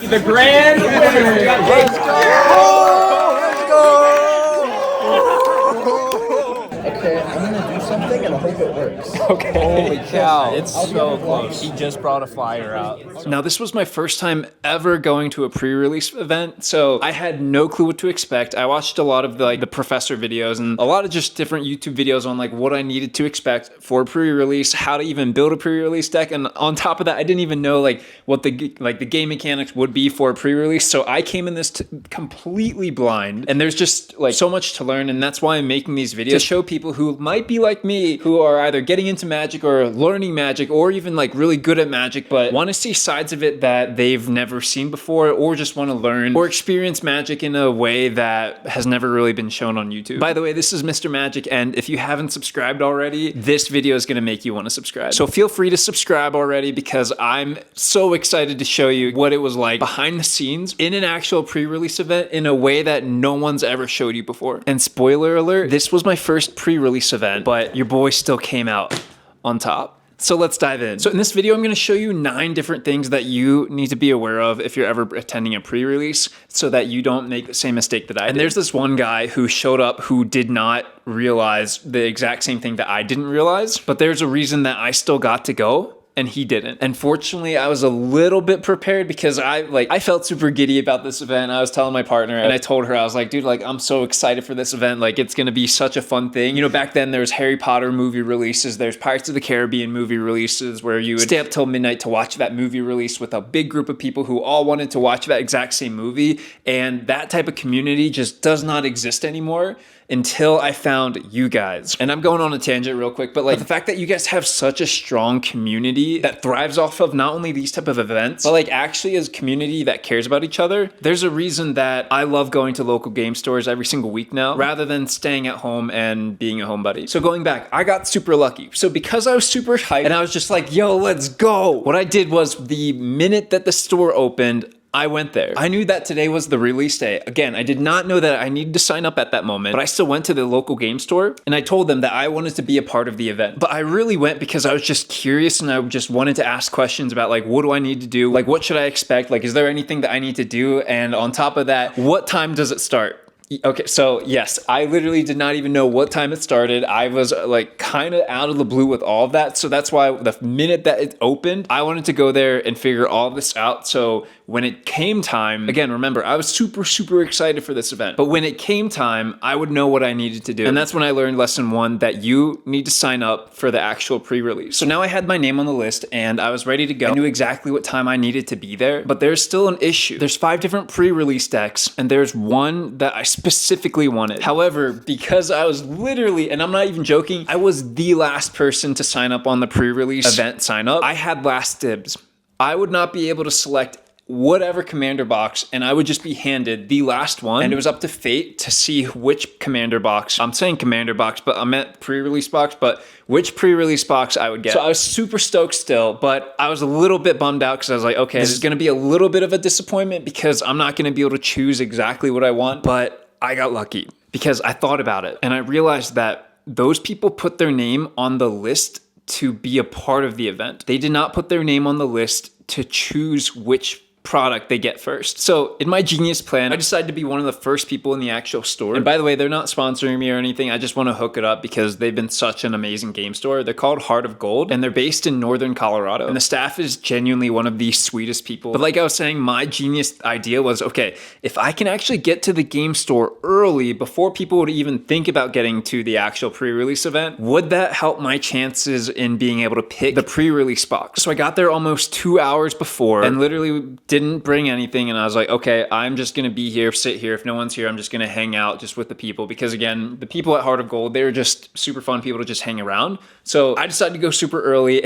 the grand winner. Let's go! Let's go! Okay, I'm gonna do something and I hope it works. Okay. Holy cow. It's so close. He just brought a flyer out. Now, this was my first time ever going to a pre-release event, so I had no clue what to expect. I watched a lot of the professor videos and a lot of just different YouTube videos on like what I needed to expect for pre-release, how to even build a pre-release deck, and on top of that, I didn't even know like what the game mechanics would be for a pre-release. So I came in this completely blind, and there's just like so much to learn, and that's why I'm making these videos to show people who might be like me, who are either getting into Magic or learning Magic or even like really good at Magic, but want to see sides of it that they've never seen before, or just want to learn or experience Magic in a way that has never really been shown on YouTube. By the way, this is Mr. Magic, and if you haven't subscribed already, this video is going to make you want to subscribe. So feel free to subscribe already, because I'm so excited to show you what it was like behind the scenes in an actual pre-release event in a way that no one's ever showed you before. And spoiler alert, this was my first pre-release event, but your boy still came out on top. So let's dive in. So in this video, I'm going to show you 9 different things that you need to be aware of if you're ever attending a pre-release, so that you don't make the same mistake that I did. And there's this one guy who showed up who did not realize the exact same thing that I didn't realize, but there's a reason that I still got to go and he didn't. And fortunately, I was a little bit prepared, because I felt super giddy about this event. I was telling my partner, and I told her, I was like, dude, like, I'm so excited for this event. Like, it's gonna be such a fun thing. You know, back then there was Harry Potter movie releases, there's Pirates of the Caribbean movie releases, where you would stay up till midnight to watch that movie release with a big group of people who all wanted to watch that exact same movie. And that type of community just does not exist anymore until I found you guys. And I'm going on a tangent real quick, but like the fact that you guys have such a strong community that thrives off of not only these type of events, but like actually as a community that cares about each other. There's a reason that I love going to local game stores every single week now, rather than staying at home and being a homebody. So going back, I got super lucky. So because I was super hyped and I was just like, yo, let's go. What I did was, the minute that the store opened, I went there. I knew that today was the release day. Again, I did not know that I needed to sign up at that moment, but I still went to the local game store and I told them that I wanted to be a part of the event. But I really went because I was just curious, and I just wanted to ask questions about like, what do I need to do? Like, what should I expect? Like, is there anything that I need to do? And on top of that, what time does it start? Okay, so yes, I literally did not even know what time it started. I was like kind of out of the blue with all of that. So that's why the minute that it opened, I wanted to go there and figure all this out. So when it came time, again, remember, I was super, super excited for this event. But when it came time, I would know what I needed to do. And that's when I learned lesson 1, that you need to sign up for the actual pre-release. So now I had my name on the list and I was ready to go. I knew exactly what time I needed to be there, but there's still an issue. There's 5 different pre-release decks, and there's one that I specifically wanted. However, because I was literally, and I'm not even joking, I was the last person to sign up on the pre-release event sign up, I had last dibs. I would not be able to select whatever commander box, and I would just be handed the last one, and it was up to fate to see which commander box, I'm saying commander box, but I meant pre-release box, but which pre-release box I would get. So I was super stoked still, but I was a little bit bummed out, because I was like, okay, this is gonna be a little bit of a disappointment, because I'm not gonna be able to choose exactly what I want. But I got lucky, because I thought about it and I realized that those people put their name on the list to be a part of the event. They did not put their name on the list to choose which product they get first. So in my genius plan, I decided to be one of the first people in the actual store. And by the way, they're not sponsoring me or anything. I just want to hook it up because they've been such an amazing game store. They're called Heart of Gold, and they're based in Northern Colorado. And the staff is genuinely one of the sweetest people. But like I was saying, my genius idea was, okay, if I can actually get to the game store early before people would even think about getting to the actual pre-release event, would that help my chances in being able to pick the pre-release box? So I got there almost 2 hours before and literally didn't bring anything, and I was like, okay, I'm just gonna be here, sit here. If no one's here, I'm just gonna hang out just with the people, because again, the people at Heart of Gold, they're just super fun people to just hang around. So I decided to go super early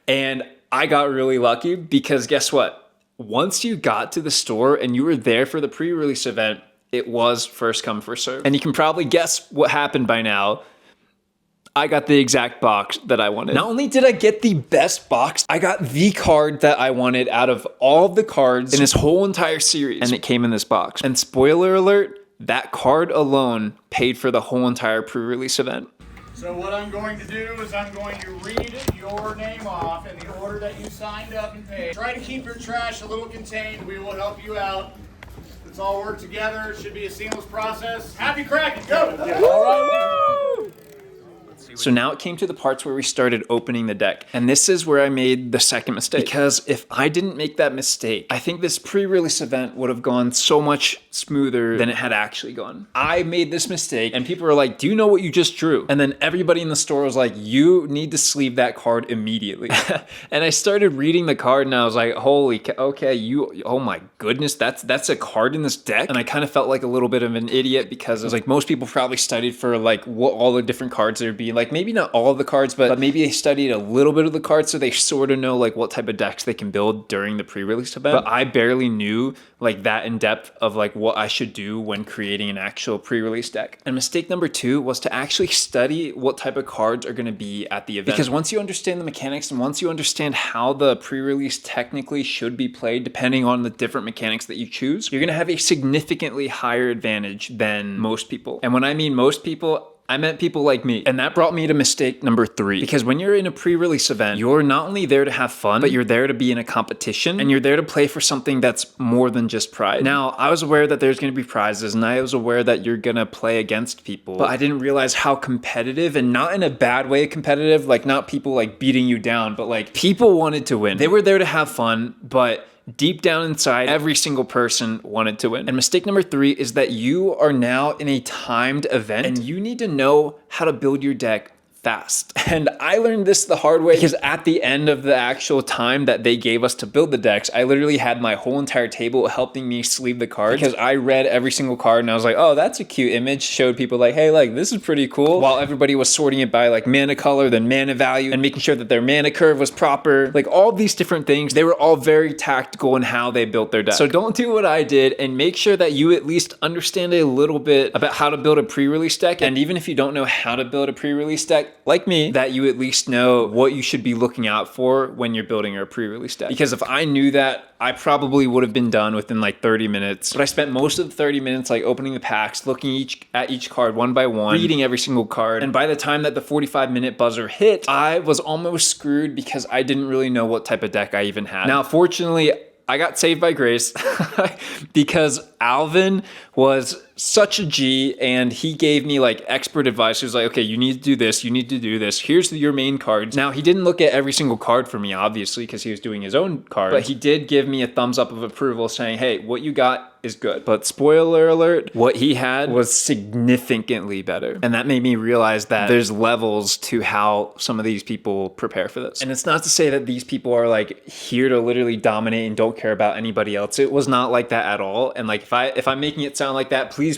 and I got really lucky, because guess what? Once you got to the store and you were there for the pre-release event, it was first come, first serve. And you can probably guess what happened by now. I got the exact box that I wanted. Not only did I get the best box, I got the card that I wanted out of all of the cards in this whole entire series, and it came in this box. And spoiler alert, that card alone paid for the whole entire pre-release event. So what I'm going to do is I'm going to read your name off in the order that you signed up and paid. Try to keep your trash a little contained. We will help you out. Let's all work together. It should be a seamless process. Happy cracking. Go! So now it came to the parts where we started opening the deck. And this is where I made the second mistake. Because if I didn't make that mistake, I think this pre-release event would have gone so much smoother than it had actually gone. I made this mistake and people were like, do you know what you just drew? And then everybody in the store was like, you need to sleeve that card immediately. And I started reading the card and I was like, okay, oh my goodness, that's a card in this deck? And I kind of felt like a little bit of an idiot because it was like most people probably studied for like what all the different cards there'd be. Like maybe not all of the cards, but maybe they studied a little bit of the cards so they sort of know like what type of decks they can build during the pre-release event. But I barely knew like that in depth of like what I should do when creating an actual pre-release deck. And mistake number 2 was to actually study what type of cards are going to be at the event. Because once you understand the mechanics and once you understand how the pre-release technically should be played, depending on the different mechanics that you choose, you're going to have a significantly higher advantage than most people. And when I mean most people, I meant people like me. And that brought me to mistake number 3. Because when you're in a pre-release event, you're not only there to have fun, but you're there to be in a competition and you're there to play for something that's more than just pride. Now, I was aware that there's going to be prizes and I was aware that you're going to play against people, but I didn't realize how competitive, and not in a bad way competitive, like not people like beating you down, but like people wanted to win. They were there to have fun, but deep down inside, every single person wanted to win. And mistake number 3 is that you are now in a timed event and you need to know how to build your deck fast. And I learned this the hard way because at the end of the actual time that they gave us to build the decks, I literally had my whole entire table helping me sleeve the cards because I read every single card and I was like, oh, that's a cute image. Showed people like, hey, like this is pretty cool. While everybody was sorting it by like mana color, then mana value, and making sure that their mana curve was proper. Like all these different things, they were all very tactical in how they built their deck. So don't do what I did and make sure that you at least understand a little bit about how to build a pre-release deck. And even if you don't know how to build a pre-release deck, like me, that you at least know what you should be looking out for when you're building your pre-release deck. Because if I knew that, I probably would have been done within like 30 minutes. But I spent most of the 30 minutes like opening the packs, looking at each card one by one, reading every single card. And by the time that the 45-minute buzzer hit, I was almost screwed because I didn't really know what type of deck I even had. Now, fortunately, I got saved by grace because Alvin was such a G and he gave me like expert advice. He was like, okay, you need to do this. You need to do this. Here's your main cards. Now, he didn't look at every single card for me, obviously, because he was doing his own cards, but he did give me a thumbs up of approval saying, hey, what you got is good. But spoiler alert, what he had was significantly better. And that made me realize that there's levels to how some of these people prepare for this. And it's not to say that these people are like here to literally dominate and don't care about anybody else. It was not like that at all. And like if I'm making it sound like that, please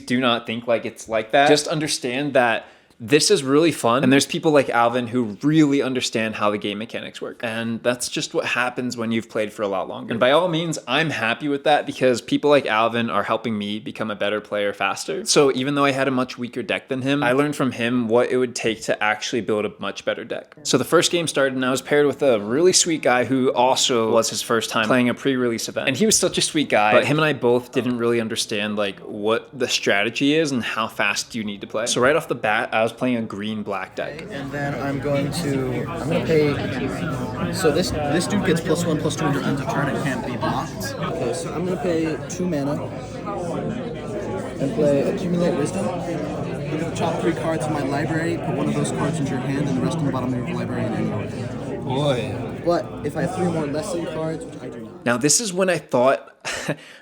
do not think like it's like that. Just understand that this is really fun, and there's people like Alvin who really understand how the game mechanics work. And that's just what happens when you've played for a lot longer. And by all means, I'm happy with that because people like Alvin are helping me become a better player faster. So even though I had a much weaker deck than him, I learned from him what it would take to actually build a much better deck. So the first game started and I was paired with a really sweet guy who also was his first time playing a pre-release event. And he was such a sweet guy, but him and I both didn't really understand like what the strategy is and how fast you need to play. So right off the bat, I was playing a green-black deck. And then I'm gonna pay, so this dude gets +1/+2 end of turn, it can't be blocked. Okay, so I'm gonna pay 2 mana and play Accumulate Wisdom. I'm gonna chop 3 cards in my library, put one of those cards into your hand and the rest in the bottom of your library in any order. Boy. But if I have 3 more Leslie cards, which I do not. Now this is when I thought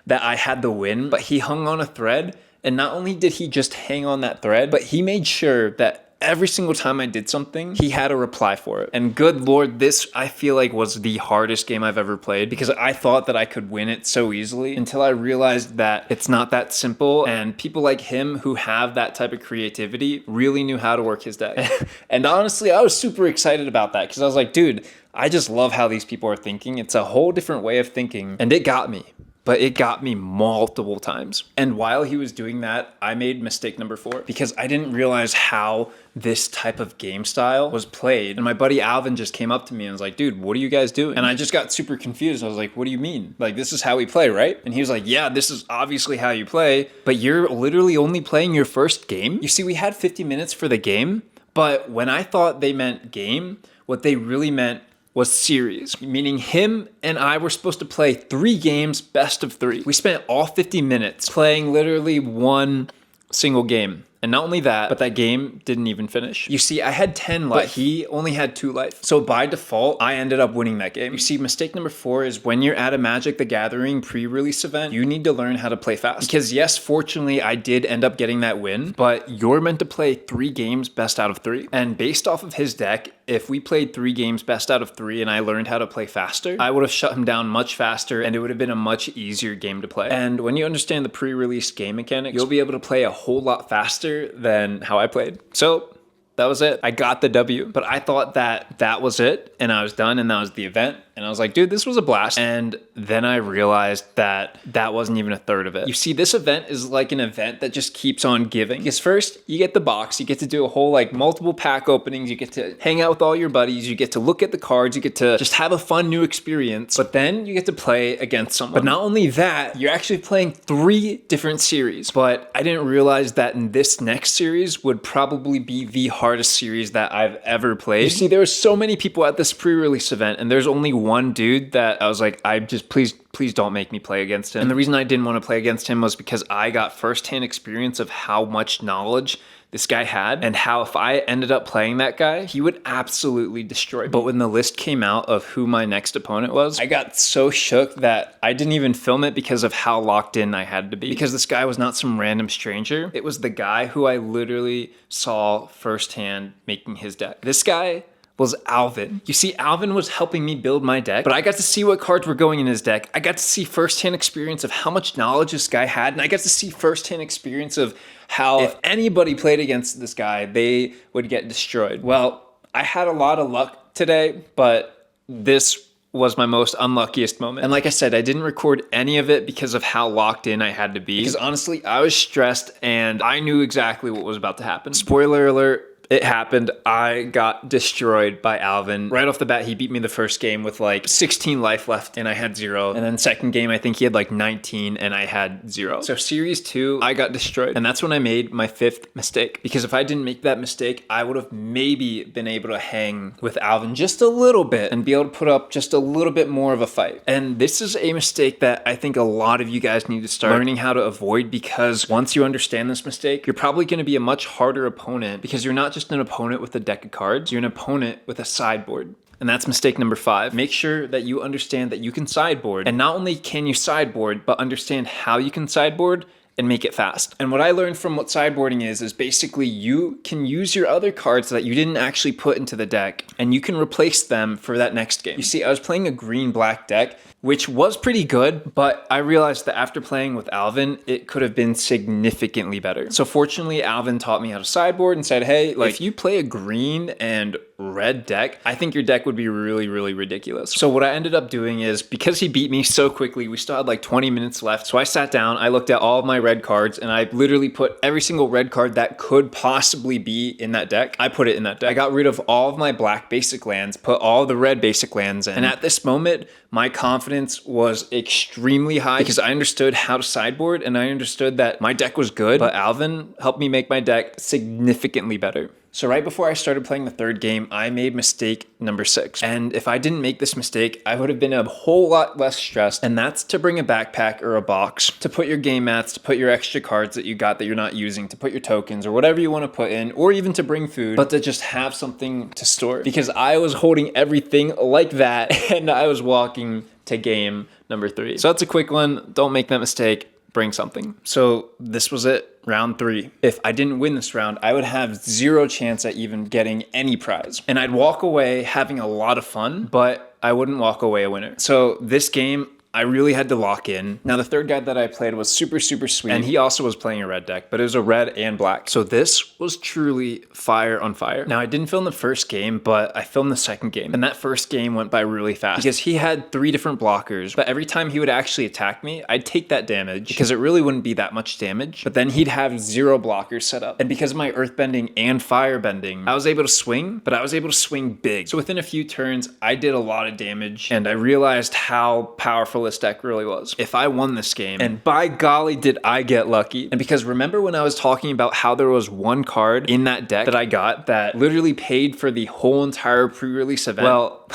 that I had the win, but he hung on a thread. And not only did he just hang on that thread, but he made sure that every single time I did something, he had a reply for it. And good Lord, this I feel like was the hardest game I've ever played because I thought that I could win it so easily until I realized that it's not that simple. And people like him who have that type of creativity really knew how to work his deck. And honestly, I was super excited about that because I was like, dude, I just love how these people are thinking. It's a whole different way of thinking. And it got me. But it got me multiple times. And while he was doing that, I made mistake number 4 because I didn't realize how this type of game style was played. And my buddy Alvin just came up to me and was like, dude, what are you guys doing? And I just got super confused. I was like, what do you mean? Like, this is how we play, right? And he was like, yeah, this is obviously how you play, but you're literally only playing your first game. You see, we had 50 minutes for the game, But when I thought they meant game, what they really meant was series, meaning him and I were supposed to play 3 games, best of 3. We spent all 50 minutes playing literally one single game. And not only that, but that game didn't even finish. You see, I had 10 life, but he only had 2 life. So by default, I ended up winning that game. You see, mistake number 4 is when you're at a Magic the Gathering pre-release event, you need to learn how to play fast. Because yes, fortunately, I did end up getting that win, but you're meant to play 3 games best out of 3. And based off of his deck, if we played 3 games best out of 3 and I learned how to play faster, I would have shut him down much faster and it would have been a much easier game to play. And when you understand the pre-release game mechanics, you'll be able to play a whole lot faster than how I played. So that was it. I got the W, but I thought that was it and I was done and that was the event. And I was like, dude, this was a blast. And then I realized that wasn't even a third of it. You see, this event is like an event that just keeps on giving. Because first, you get the box. You get to do a whole like multiple pack openings. You get to hang out with all your buddies. You get to look at the cards. You get to just have a fun new experience. But then you get to play against someone. But not only that, you're actually playing 3 different series. But I didn't realize that in this next series would probably be the hardest series that I've ever played. You see, there were so many people at this pre-release event and there's only one dude that I was like, please don't make me play against him. And the reason I didn't want to play against him was because I got firsthand experience of how much knowledge this guy had and how if I ended up playing that guy, he would absolutely destroy me. But when the list came out of who my next opponent was, I got so shook that I didn't even film it because of how locked in I had to be. Because this guy was not some random stranger. It was the guy who I literally saw firsthand making his deck. This guy was Alvin. You see, Alvin was helping me build my deck, but I got to see what cards were going in his deck. I got to see firsthand experience of how much knowledge this guy had, and I got to see firsthand experience of how if anybody played against this guy, they would get destroyed. Well, I had a lot of luck today, but this was my most unluckiest moment. And like I said, I didn't record any of it because of how locked in I had to be. Because honestly, I was stressed and I knew exactly what was about to happen. Spoiler alert, it happened. I got destroyed by Alvin. Right off the bat, he beat me the first game with like 16 life left and I had 0. And then second game, I think he had like 19 and I had 0. So series 2, I got destroyed. And that's when I made my 5th mistake. Because if I didn't make that mistake, I would have maybe been able to hang with Alvin just a little bit and be able to put up just a little bit more of a fight. And this is a mistake that I think a lot of you guys need to start learning how to avoid, because once you understand this mistake, you're probably going to be a much harder opponent because you're not just an opponent with a deck of cards, you're an opponent with a sideboard. And that's mistake number 5. Make sure that you understand that you can sideboard. And not only can you sideboard, but understand how you can sideboard and make it fast. And what I learned from what sideboarding is basically you can use your other cards that you didn't actually put into the deck and you can replace them for that next game. You see, I was playing a green-black deck, which was pretty good, but I realized that after playing with Alvin, it could have been significantly better. So fortunately, Alvin taught me how to sideboard and said, hey, like if you play a green and red deck, I think your deck would be really, really ridiculous. So what I ended up doing is, because he beat me so quickly, we still had like 20 minutes left. So I sat down, I looked at all of my red cards, and I literally put every single red card that could possibly be in that deck. I put it in that deck. I got rid of all of my black basic lands, put all the red basic lands in. And at this moment, my confidence was extremely high because I understood how to sideboard and I understood that my deck was good, but Alvin helped me make my deck significantly better. So right before I started playing the 3rd game, I made mistake number 6. And if I didn't make this mistake, I would have been a whole lot less stressed. And that's to bring a backpack or a box to put your game mats, to put your extra cards that you got that you're not using, to put your tokens or whatever you want to put in, or even to bring food, but to just have something to store. Because I was holding everything like that and I was walking to game number 3. So that's a quick one. Don't make that mistake. Bring something. So this was it. Round 3. If I didn't win this round, I would have 0 chance at even getting any prize. And I'd walk away having a lot of fun, but I wouldn't walk away a winner. So this game, I really had to lock in. Now, the 3rd guy that I played was super, super sweet. And he also was playing a red deck, but it was a red and black. So this was truly fire on fire. Now, I didn't film the first game, but I filmed the 2nd game. And that first game went by really fast because he had 3 different blockers. But every time he would actually attack me, I'd take that damage because it really wouldn't be that much damage. But then he'd have 0 blockers set up. And because of my earthbending and firebending, I was able to swing, but I was able to swing big. So within a few turns, I did a lot of damage. And I realized how powerful this deck really was. If I won this game, and by golly did I get lucky. And because remember when I was talking about how there was one card in that deck that I got that literally paid for the whole entire pre-release event? Well,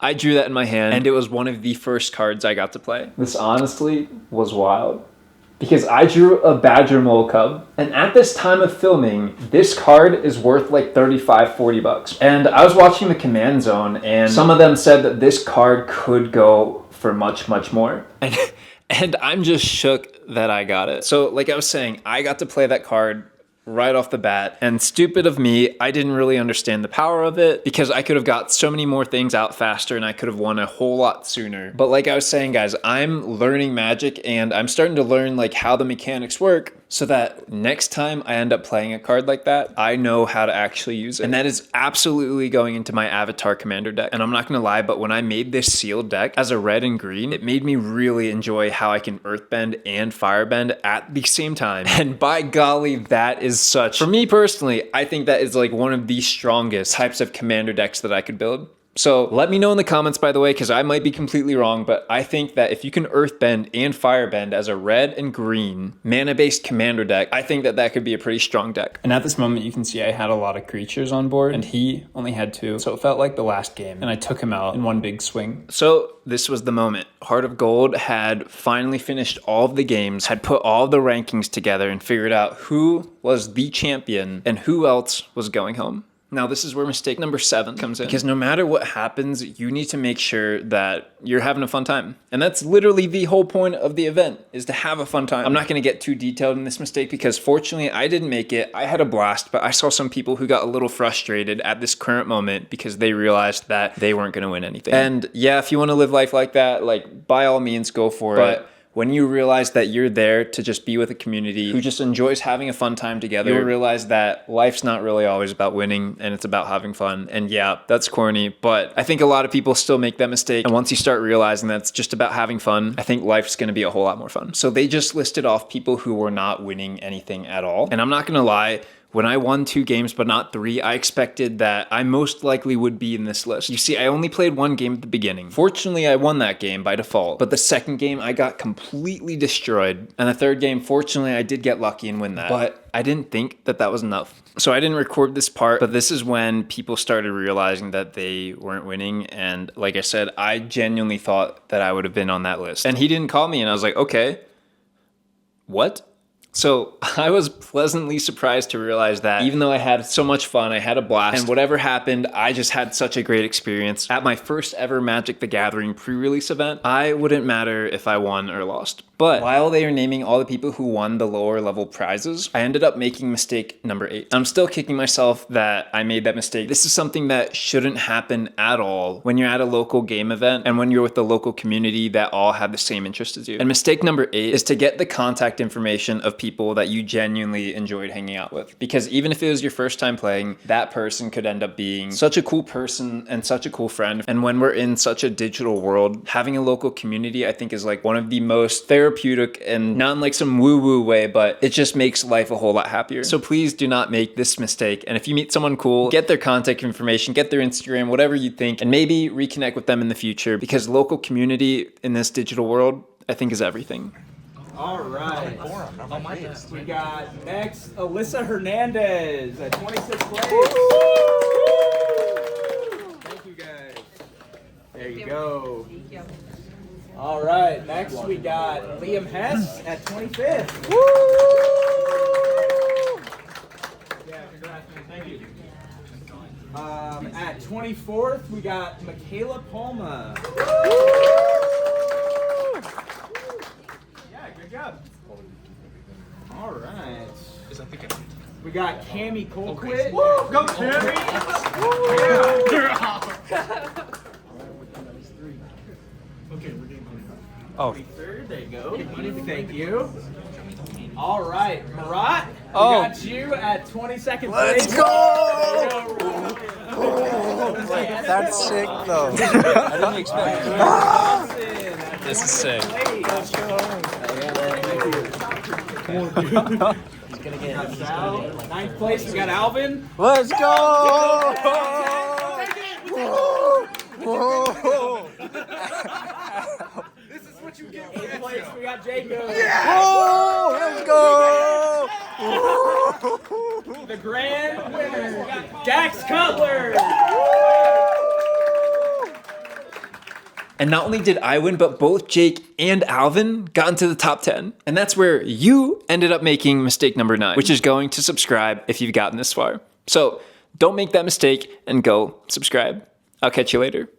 I drew that in my hand, and it was one of the first cards I got to play. This honestly was wild, because I drew a Badger Mole Cub, and at this time of filming, this card is worth like 35, 40 bucks. And I was watching the Command Zone, and some of them said that this card could go for much, much more. And I'm just shook that I got it. So like I was saying, I got to play that card right off the bat, and stupid of me, I didn't really understand the power of it because I could have got so many more things out faster and I could have won a whole lot sooner. But like I was saying, guys, I'm learning Magic and I'm starting to learn like how the mechanics work so that next time I end up playing a card like that, I know how to actually use it. And that is absolutely going into my Avatar Commander deck. And I'm not gonna lie, but when I made this sealed deck as a red and green, it made me really enjoy how I can Earthbend and Firebend at the same time. And by golly, that is such, for me personally, I think that is like one of the strongest types of Commander decks that I could build. So let me know in the comments, by the way, because I might be completely wrong, but I think that if you can Earthbend and Firebend as a red and green mana-based commander deck, I think that that could be a pretty strong deck. And at this moment, you can see I had a lot of creatures on board, and he only had 2. So it felt like the last game, and I took him out in one big swing. So this was the moment. Heart of Gold had finally finished all of the games, had put all of the rankings together, and figured out who was the champion and who else was going home. Now, this is where mistake number 7 comes in, because no matter what happens, you need to make sure that you're having a fun time. And that's literally the whole point of the event, is to have a fun time. I'm not going to get too detailed in this mistake because fortunately I didn't make it. I had a blast, but I saw some people who got a little frustrated at this current moment because they realized that they weren't going to win anything. And yeah, if you want to live life like that, like by all means, go for it. When you realize that you're there to just be with a community who just enjoys having a fun time together, you'll realize that life's not really always about winning and it's about having fun. And yeah, that's corny, but I think a lot of people still make that mistake. And once you start realizing that it's just about having fun, I think life's gonna be a whole lot more fun. So they just listed off people who were not winning anything at all. And I'm not gonna lie, when I won 2 games, but not 3, I expected that I most likely would be in this list. You see, I only played 1 game at the beginning. Fortunately, I won that game by default, but the second game I got completely destroyed. And the third game, fortunately, I did get lucky and win that. But I didn't think that that was enough. So I didn't record this part, but this is when people started realizing that they weren't winning. And like I said, I genuinely thought that I would have been on that list. And he didn't call me and I was like, okay, what? So I was pleasantly surprised to realize that even though I had so much fun, I had a blast, and whatever happened, I just had such a great experience. At my first ever Magic the Gathering pre-release event, I wouldn't matter if I won or lost. But while they were naming all the people who won the lower level prizes, I ended up making mistake number 8. I'm still kicking myself that I made that mistake. This is something that shouldn't happen at all when you're at a local game event and when you're with the local community that all have the same interest as you. And mistake number 8 is to get the contact information of people that you genuinely enjoyed hanging out with. Because even if it was your first time playing, that person could end up being such a cool person and such a cool friend. And when we're in such a digital world, having a local community, I think, is like one of the most therapeutic, and not in like some woo-woo way, but it just makes life a whole lot happier. So please do not make this mistake. And if you meet someone cool, get their contact information, get their Instagram, whatever you think, and maybe reconnect with them in the future, because local community in this digital world, I think, is everything. All right. We got next Alyssa Hernandez at 26th place. Thank you, guys. There you go. Thank you. All right. Next we got Liam Hess at 25th. Yeah, congrats, man. Thank you. At 24th we got Michaela Palma. Good job. All right. We got Cammie Colquitt. Woo! Go Cammie! Okay, we're getting money. Oh. 23rd, there you go. Thank you. All right, Marat. We got you at 22nd place. Let's go! That's sick, though. I didn't expect it. This is sick. Ninth place, we got Alvin. Let's go! Whoa! Next, we got Jacob. Oh, let's go! The grand winner, Dax Cutler. And not only did I win, but both Jake and Alvin got into the top 10. And that's where you ended up making mistake number 9, which is going to subscribe if you've gotten this far. So don't make that mistake and go subscribe. I'll catch you later.